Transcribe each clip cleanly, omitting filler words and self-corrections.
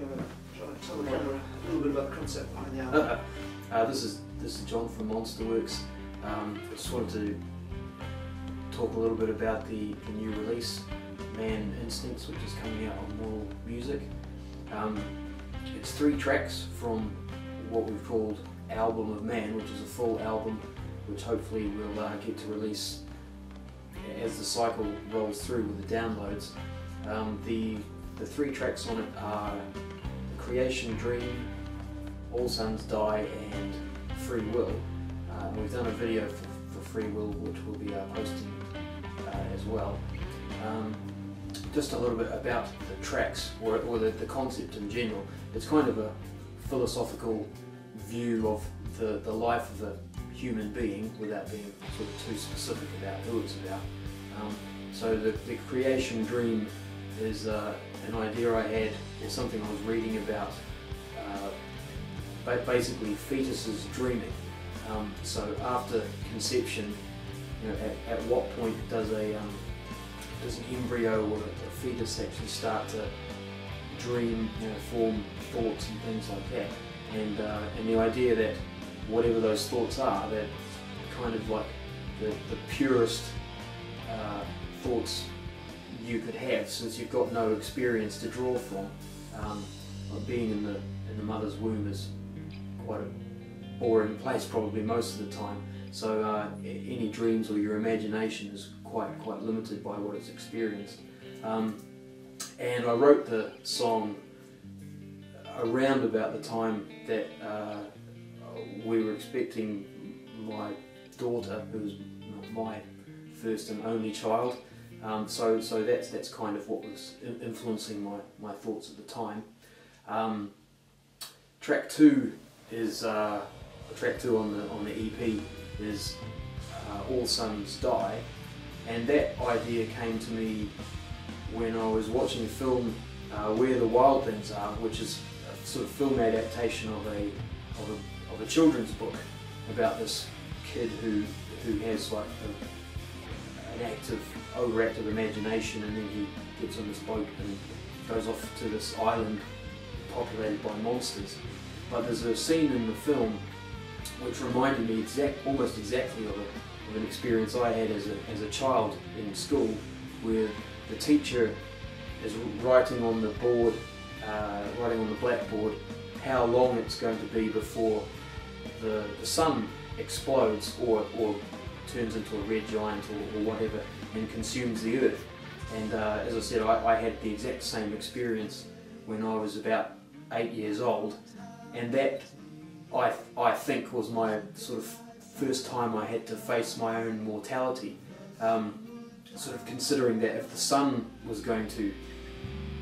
Trying to tell the camera a little bit about the concept behind the album. This is John from Monsterworks. I just wanted to talk a little bit about the new release, Man Instincts, which is coming out on Moral Music. It's 3 tracks from what we've called Album of Man, which is a full album, which hopefully we'll get to release as the cycle rolls through with the downloads. The 3 tracks on it are Creation Dream, All Suns Die and Free Will. We've done a video for Free Will, which we'll be posting as well. Just a little bit about the tracks, or the concept in general. It's kind of a philosophical view of the life of a human being, without being sort of too specific about who it's about. So the creation dream is an idea I had, or something I was reading about, basically fetuses dreaming. So after conception, at what point does an embryo or a fetus actually start to dream, form thoughts and things like that? And the idea that whatever those thoughts are, that kind of like the purest thoughts you could have, since you've got no experience to draw from. Being in the mother's womb is quite a boring place probably most of the time, so any dreams or your imagination is quite limited by what it's experienced. And I wrote the song around about the time that we were expecting my daughter, who was my first and only child. So that's kind of what was influencing my thoughts at the time. Track 2 is track 2 on the EP is All Suns Die, and that idea came to me when I was watching a film, Where the Wild Things Are, which is a sort of film adaptation of a children's book about this kid who has like an overactive imagination, and then he gets on this boat and goes off to this island populated by monsters. But there's a scene in the film which reminded me almost exactly of an experience I had as a child in school, where the teacher is writing on the board, writing on the blackboard, how long it's going to be before the sun explodes or turns into a red giant or whatever and consumes the earth. And as I said, I had the exact same experience when I was about 8 years old, and that I think was my sort of first time I had to face my own mortality, sort of considering that if the sun was going to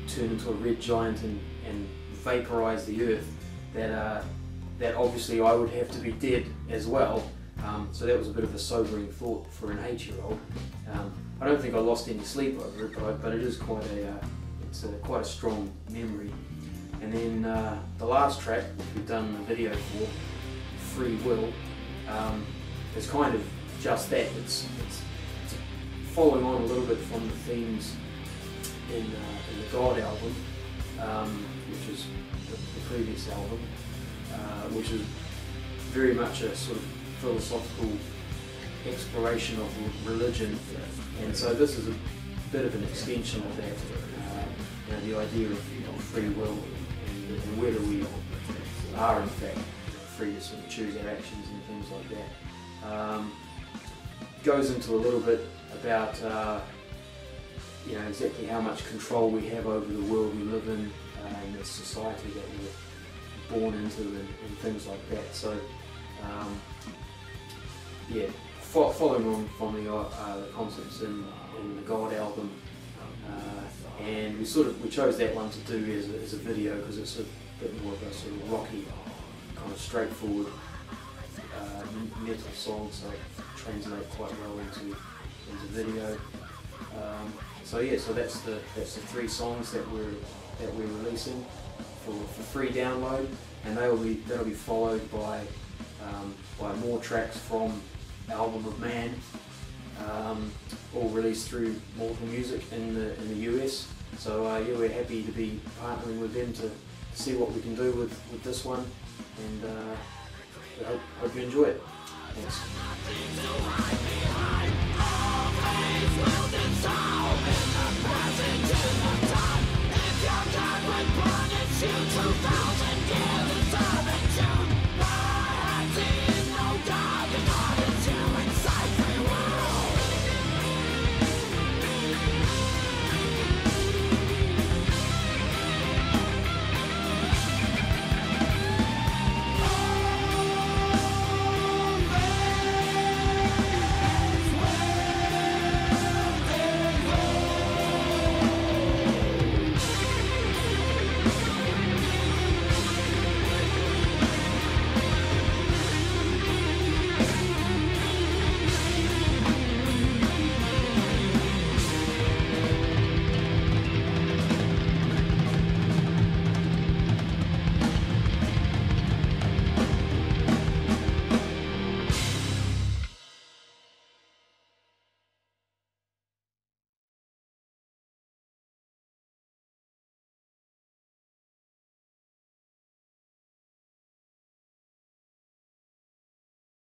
turn into a red giant and vaporize the earth, that obviously I would have to be dead as well. So that was a bit of a sobering thought for an 8-year-old. I don't think I lost any sleep over it, but it is quite a strong memory. And then the last track, which we've done the video for, Free Will, is kind of just that. It's following on a little bit from the themes in the God album, which is the previous album, which is very much a sort of philosophical exploration of religion, and so this is a bit of an extension of that, the idea of free will and whether we are in fact free to sort of choose our actions and things like that. Goes into a little bit about exactly how much control we have over the world we live in, and the society that we're born into, and things like that. So following on from the concepts in the God album, and we chose that one to do as a video because it's a bit more of a sort of rocky, kind of straightforward metal song, so it translates quite well into video. So that's the 3 songs that we're releasing for free download, and that'll be followed by more tracks from Album of Man, all released through Moral Music in the US. So we're happy to be partnering with them to see what we can do with this one, and hope you enjoy it. Thanks.